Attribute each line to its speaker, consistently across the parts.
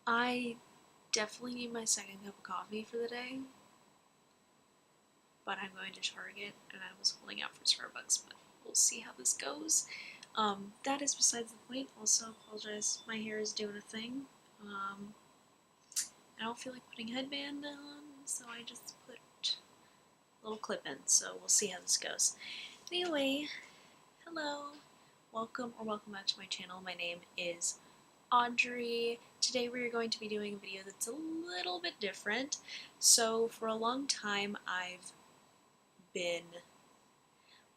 Speaker 1: I definitely need my second cup of coffee for the day, but I'm going to Target and I was holding out for Starbucks, but we'll see how this goes. That is besides the point. Also, apologize, my hair is doing a thing. I don't feel like putting a headband on, so I just put a little clip in, so we'll see how this goes. Anyway, hello, welcome back to my channel. My name is Audrey. Today we are going to be doing a video that's a little bit different. So for a long time I've been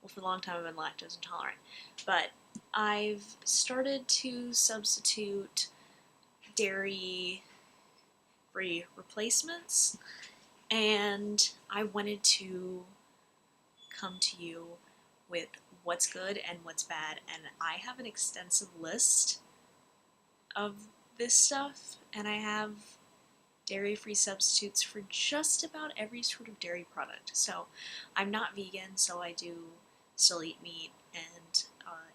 Speaker 1: lactose intolerant, but I've started to substitute dairy-free replacements, and I wanted to come to you with what's good and what's bad, and I have an extensive list of this stuff, and I have dairy-free substitutes for just about every sort of dairy product. So I'm not vegan, so I do still eat meat and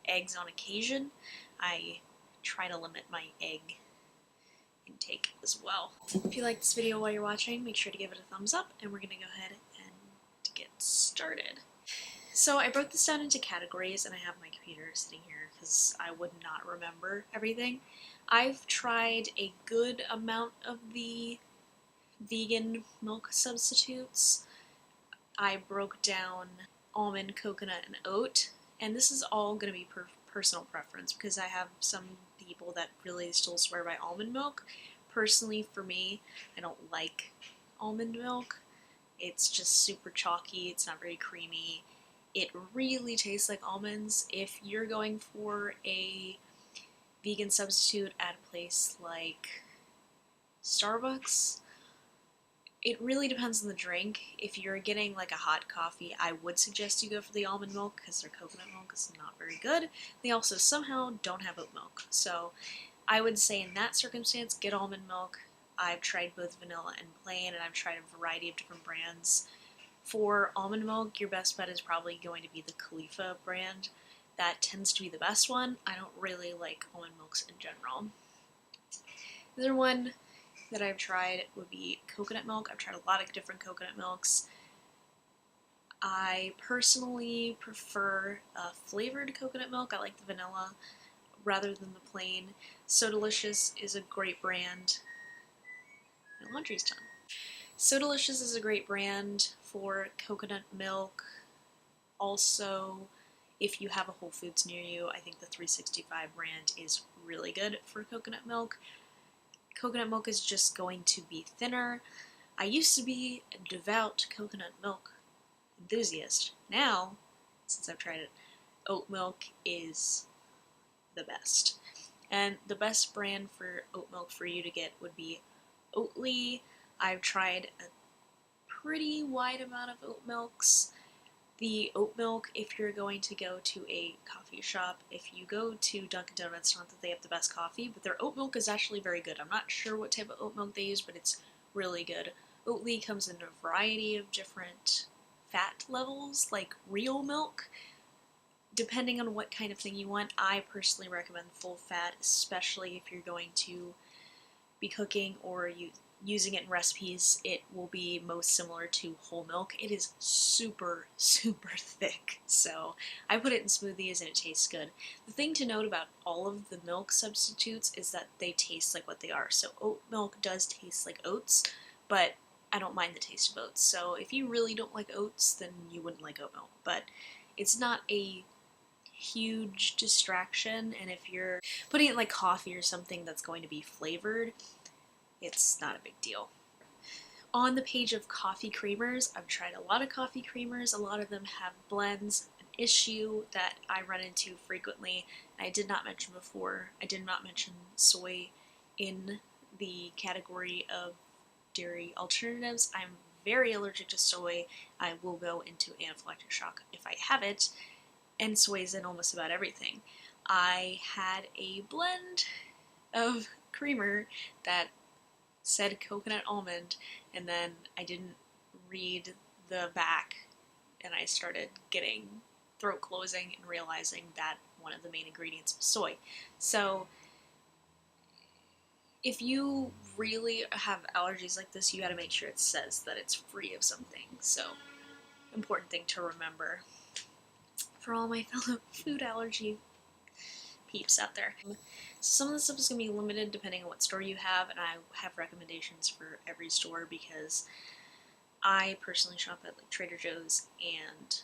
Speaker 1: eggs on occasion. I try to limit my egg intake as well. If you like this video while you're watching, make sure to give it a thumbs up, and we're gonna go ahead and get started. So I broke this down into categories, and I have my computer sitting here because I would not remember everything. I've tried a good amount of the vegan milk substitutes. I broke down almond, coconut, and oat, and this is all going to be personal preference because I have some people that really still swear by almond milk. Personally, for me, I don't like almond milk. It's just super chalky, it's not very creamy. It really tastes like almonds. If you're going for a vegan substitute at a place like Starbucks, it really depends on the drink. If you're getting like a hot coffee, I would suggest you go for the almond milk because their coconut milk is not very good. They also somehow don't have oat milk. So I would say in that circumstance, get almond milk. I've tried both vanilla and plain, and I've tried a variety of different brands. For almond milk, your best bet is probably going to be the Khalifa brand. That tends to be the best one. I don't really like almond milks in general. The other one that I've tried would be coconut milk. I've tried a lot of different coconut milks. I personally prefer flavored coconut milk. I like the vanilla rather than the plain. So Delicious is a great brand. My laundry's done. So Delicious is a great brand for coconut milk. Also, if you have a Whole Foods near you, I think the 365 brand is really good for coconut milk. Coconut milk is just going to be thinner. I used to be a devout coconut milk enthusiast. Now, since I've tried it, oat milk is the best. And the best brand for oat milk for you to get would be Oatly. I've tried a pretty wide amount of oat milks. The oat milk, if you're going to go to a coffee shop, if you go to Dunkin' Donuts, not that they have the best coffee, but their oat milk is actually very good. I'm not sure what type of oat milk they use, but it's really good. Oatly comes in a variety of different fat levels, like real milk. Depending on what kind of thing you want, I personally recommend full fat, especially if you're going to be cooking or using it in recipes. It will be most similar to whole milk. It is super, super thick, so I put it in smoothies and it tastes good. The thing to note about all of the milk substitutes is that they taste like what they are. So oat milk does taste like oats, but I don't mind the taste of oats. So if you really don't like oats, then you wouldn't like oat milk, but it's not a huge distraction, and if you're putting it like coffee or something that's going to be flavored, it's not a big deal. On the page of coffee creamers, I've tried a lot of coffee creamers. A lot of them have blends. An issue that I run into frequently, I did not mention before, I did not mention soy in the category of dairy alternatives. I'm very allergic to soy. I will go into anaphylactic shock if I have it, and soy is in almost about everything. I had a blend of creamer that said coconut almond, and then I didn't read the back, and I started getting throat closing and realizing that one of the main ingredients was soy. So If you really have allergies like this, you gotta make sure it says that it's free of something. So, important thing to remember for all my fellow food allergy peeps out there. Some of the stuff is going to be limited depending on what store you have, and I have recommendations for every store because I personally shop at like Trader Joe's and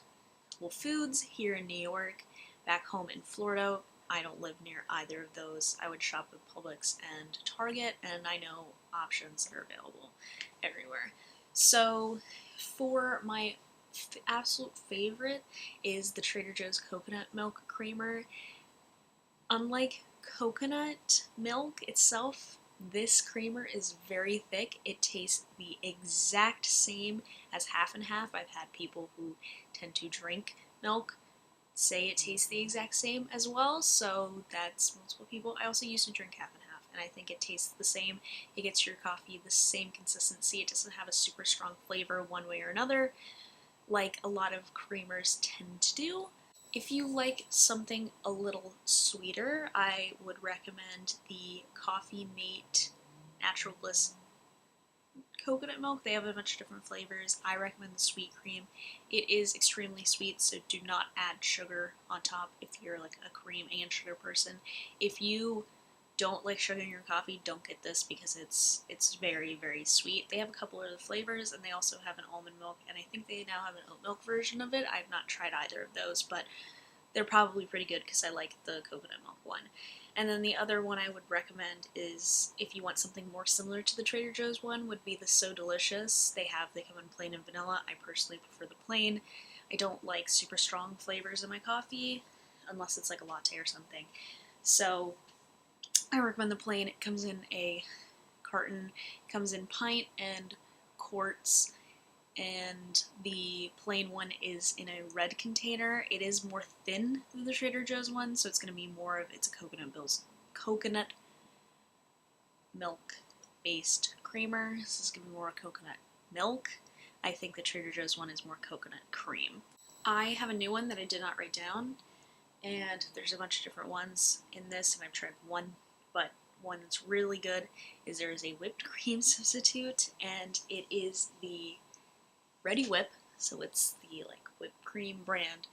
Speaker 1: Whole Foods here in New York. Back home in Florida, I don't live near either of those. I would shop at Publix and Target, and I know options that are available everywhere. So for my absolute favorite is the Trader Joe's coconut milk creamer. Unlike coconut milk itself, this creamer is very thick. It tastes the exact same as half and half. I've had people who tend to drink milk say it tastes the exact same as well, so that's multiple people. I also used to drink half and half, and I think it tastes the same. It gets your coffee the same consistency. It doesn't have a super strong flavor one way or another, like a lot of creamers tend to do. If you like something a little sweeter, I would recommend the Coffee Mate Natural Bliss coconut milk. They have a bunch of different flavors. I recommend the sweet cream. It is extremely sweet, so do not add sugar on top if you're like a cream and sugar person. If you don't like sugar in your coffee, don't get this because it's very, very sweet. They have a couple other flavors, and they also have an almond milk, and I think they now have an oat milk version of it. I've not tried either of those, but they're probably pretty good because I like the coconut milk one. And then the other one I would recommend is, if you want something more similar to the Trader Joe's one, would be the So Delicious. They come in plain and vanilla. I personally prefer the plain. I don't like super strong flavors in my coffee, unless it's like a latte or something. So I recommend the plain. It comes in a carton, it comes in pint and quarts, and the plain one is in a red container. It is more thin than the Trader Joe's one, so it's going to be more of, it's a coconut milk based creamer. This is going to be more coconut milk. I think the Trader Joe's one is more coconut cream. I have a new one that I did not write down, and there's a bunch of different ones in this, and I've tried one, but one that's really good is there is a whipped cream substitute, and it is the Ready Whip, so it's the like whipped cream brand,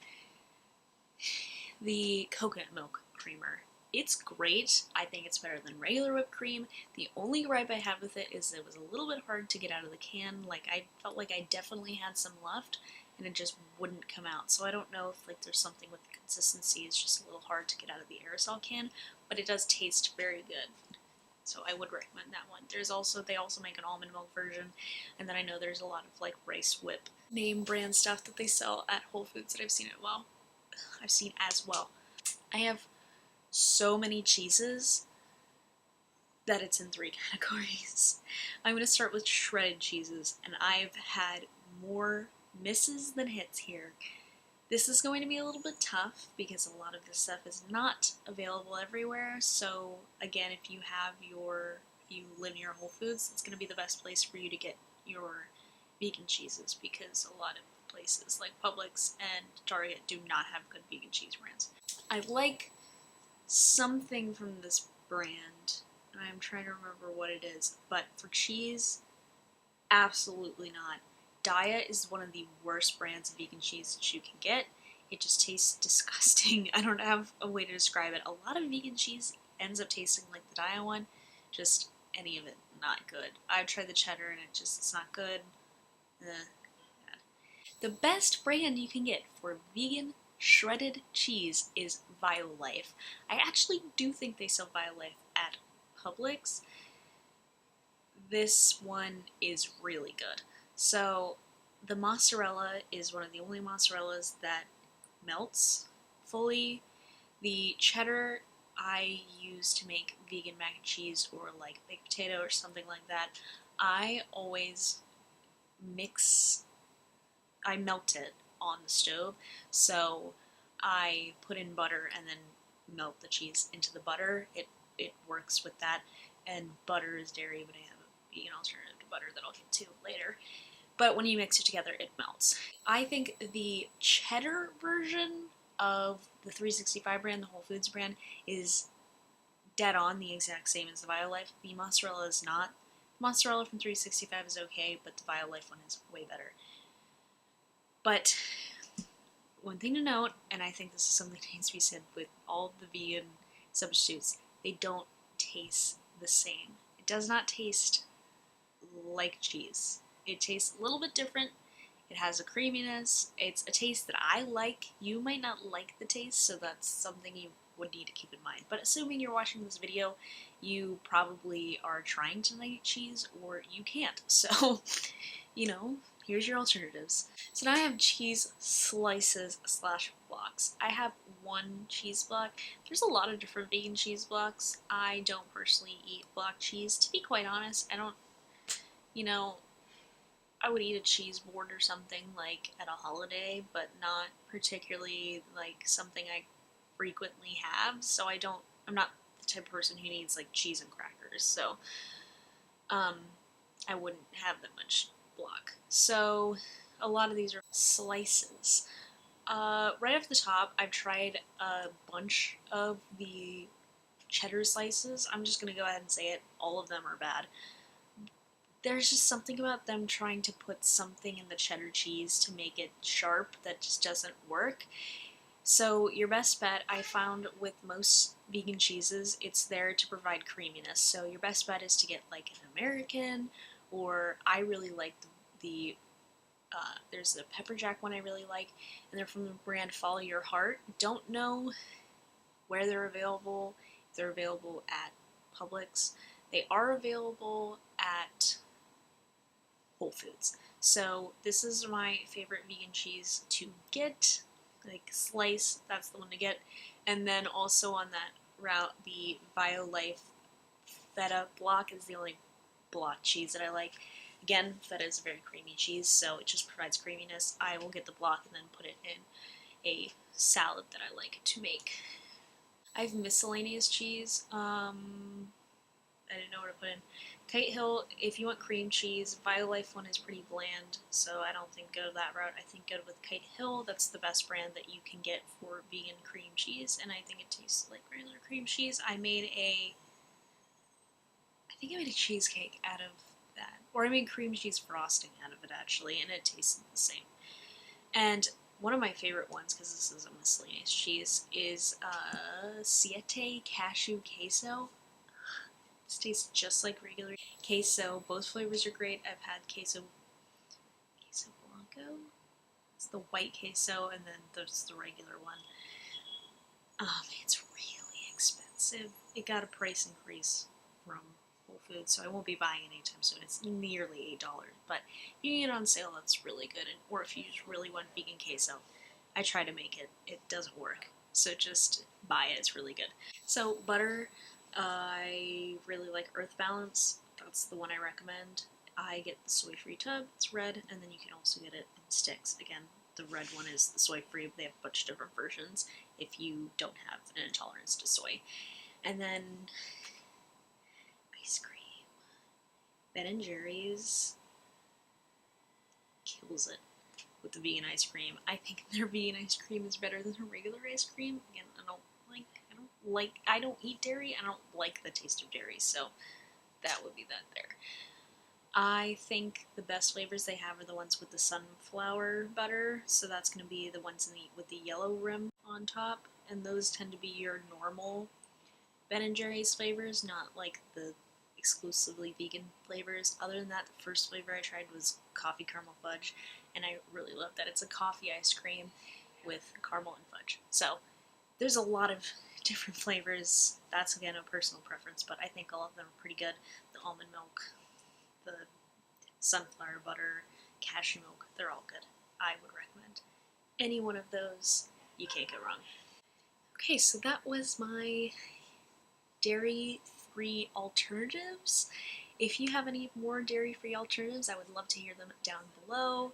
Speaker 1: the coconut milk creamer. It's great. I think it's better than regular whipped cream. The only gripe I have with it is it was a little bit hard to get out of the can. Like, I felt like I definitely had some left, and it just wouldn't come out. So I don't know if like there's something with the consistency. It's just a little hard to get out of the aerosol can, but it does taste very good. So I would recommend that one. They also make an almond milk version, and then I know there's a lot of like rice whip name brand stuff that they sell at Whole Foods that I've seen as well. I have so many cheeses that it's in 3 categories. I'm going to start with shredded cheeses, and I've had more misses than hits here. This is going to be a little bit tough because a lot of this stuff is not available everywhere. So again, if you live near Whole Foods, it's going to be the best place for you to get your vegan cheeses, because a lot of places like Publix and Target do not have good vegan cheese brands. I like something from this brand, and I'm trying to remember what it is, but for cheese, absolutely not. Daiya is one of the worst brands of vegan cheese that you can get. It just tastes disgusting. I don't have a way to describe it. A lot of vegan cheese ends up tasting like the Daiya one. Just any of it not good. I've tried the cheddar and it's not good. Bad. The best brand you can get for vegan shredded cheese is Violife. I actually do think they sell Violife at Publix. This one is really good. So the mozzarella is one of the only mozzarellas that melts fully. The cheddar I use to make vegan mac and cheese or like baked potato or something like that. I always melt it on the stove. So I put in butter and then melt the cheese into the butter. It works with that. And butter is dairy, but I have a vegan alternative to butter that I'll get to later. But when you mix it together, it melts. I think the cheddar version of the 365 brand, the Whole Foods brand, is dead on the exact same as the Violife. The mozzarella is not. Mozzarella from 365 is okay, but the Violife one is way better. But one thing to note, and I think this is something that needs to be said with all the vegan substitutes, they don't taste the same. It does not taste like cheese. It tastes a little bit different. It has a creaminess. It's a taste that I like. You might not like the taste, so that's something you would need to keep in mind. But assuming you're watching this video, you probably are trying to eat cheese, or you can't. So, here's your alternatives. So now I have cheese slices / blocks. I have one cheese block. There's a lot of different vegan cheese blocks. I don't personally eat block cheese. To be quite honest, I don't, I would eat a cheese board or something like at a holiday, but not particularly like something I frequently have. So I'm not the type of person who needs like cheese and crackers. So, I wouldn't have that much block. So a lot of these are slices. Right off the top, I've tried a bunch of the cheddar slices. I'm just gonna go ahead and say it. All of them are bad. There's just something about them trying to put something in the cheddar cheese to make it sharp that just doesn't work. So your best bet, I found with most vegan cheeses, it's there to provide creaminess. So your best bet is to get like an American, or I really like there's a pepper jack one I really like, and they're from the brand Follow Your Heart. Don't know where they're available. If they're available at Publix. They are available at Whole Foods. So this is my favorite vegan cheese to get, like slice, that's the one to get. And then also on that route, the Violife feta block is the only block cheese that I like. Again, feta is a very creamy cheese, so it just provides creaminess. I will get the block and then put it in a salad that I like to make. I have miscellaneous cheese. I didn't know where to put in. Kite Hill, if you want cream cheese, Violife one is pretty bland, so I don't think go that route. I think go with Kite Hill. That's the best brand that you can get for vegan cream cheese, and I think it tastes like regular cream cheese. I think I made a cheesecake out of that. Or I made cream cheese frosting out of it, actually, and it tasted the same. And one of my favorite ones, because this is a miscellaneous cheese, is Siete Cashew Queso. This tastes just like regular queso. Both flavors are great. I've had queso blanco. It's the white queso, and then there's the regular one. It's really expensive. It got a price increase from Whole Foods, so I won't be buying it anytime soon. It's nearly $8, but if you get it on sale, that's really good. Or if you just really want vegan queso, I try to make it. It doesn't work, so just buy it. It's really good. So butter, I really like Earth Balance. That's the one I recommend. I get the soy-free tub. It's red, and then you can also get it in sticks. Again, the red one is the soy-free, but they have a bunch of different versions if you don't have an intolerance to soy. And then ice cream. Ben & Jerry's kills it with the vegan ice cream. I think their vegan ice cream is better than their regular ice cream. Again, I don't eat dairy. I don't like the taste of dairy, so that would be that there. I think the best flavors they have are the ones with the sunflower butter, so that's going to be the ones with the yellow rim on top, and those tend to be your normal Ben & Jerry's flavors, not like the exclusively vegan flavors. Other than that, the first flavor I tried was coffee caramel fudge, and I really love that. It's a coffee ice cream with caramel and fudge. So there's a lot of different flavors. That's, again, a personal preference, but I think all of them are pretty good. The almond milk, the sunflower butter, cashew milk, they're all good. I would recommend any one of those. You can't go wrong. Okay, so that was my dairy-free alternatives. If you have any more dairy-free alternatives, I would love to hear them down below.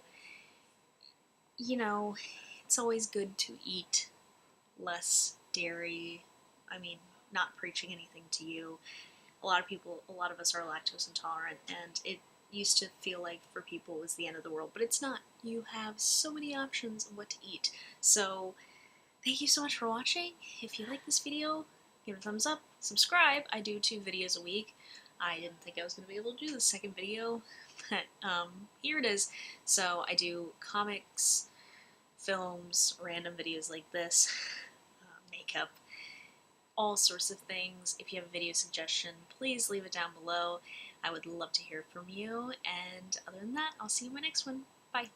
Speaker 1: It's always good to eat less dairy. I mean, not preaching anything to you. A lot of us are lactose intolerant, and it used to feel like for people it was the end of the world, but it's not. You have so many options of what to eat. So thank you so much for watching. If you like this video, give it a thumbs up, subscribe. I do 2 videos a week. I didn't think I was going to be able to do the second video, but here it is. So I do comics, films, random videos like this, makeup, all sorts of things. If you have a video suggestion, please leave it down below. I would love to hear from you. And other than that, I'll see you in my next one. Bye.